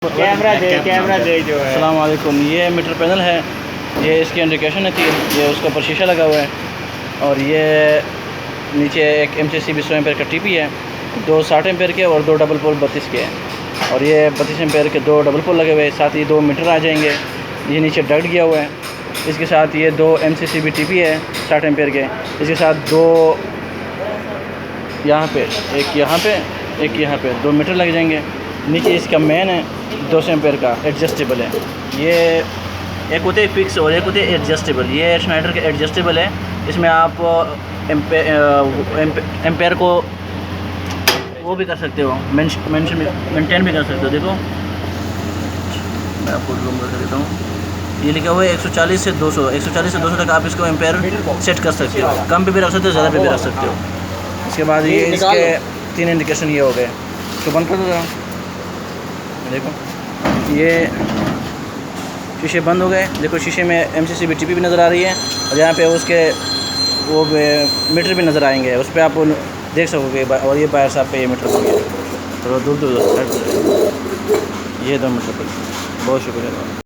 Camera दे जो है। अस्सलाम वालेकुम। ये मीटर पैनल है, ये इसकी इंडिकेशन है, ये उसके ऊपर शीशा लगा हुआ है और ये नीचे एक MCC 200 एम्पेयर का टीपी है, 2 60 एम्पेयर के और 2 डबल पोल 32 के हैं और ये 32 एम्पेयर के 2 डबल पोल लगे हुए हैं। साथ ही 2 मीटर आ जाएंगे। ये नीचे डक्ट गया हुआ है। इसके साथ ये 2 MCC भी टीपी है 60 एम्पेयर के। इसके साथ 2 यहाँ पे, एक यहाँ पे 2 मीटर लग जाएंगे। नीचे इसका मेन है 200 एम्पेयर का, एडजस्टेबल है। ये एक होते हैं फिक्स और एक होते हैं एडजस्टेबल। ये स्नाइडर का एडजस्टेबल है। इसमें आप एम्पेयर को वो भी कर सकते हो, मेंटेन भी कर सकते हो। देखो मैं आपको जूम कर देता हूँ। ये लिखा हुआ है 140 से 200, 140 से 200 तक आप इसको एम्पेयर सेट कर सकते हो। कम पे भी रख सकते हो, ज़्यादा पे भी रख सकते हो। इसके बाद ये इसके 3 इंडिकेशन ये हो गए। तो बंद कर दो ज़रा। देखो ये शीशे बंद हो गए। देखो शीशे में MCC भी टीपी भी नज़र आ रही है और यहाँ पे उसके वो मीटर भी नज़र आएंगे। उस पर आप देख सकोगे। और ये बाहर साहब पे ये मीटर बन गया। थोड़ा दूर ये 2 मीटर पर। बहुत शुक्रिया।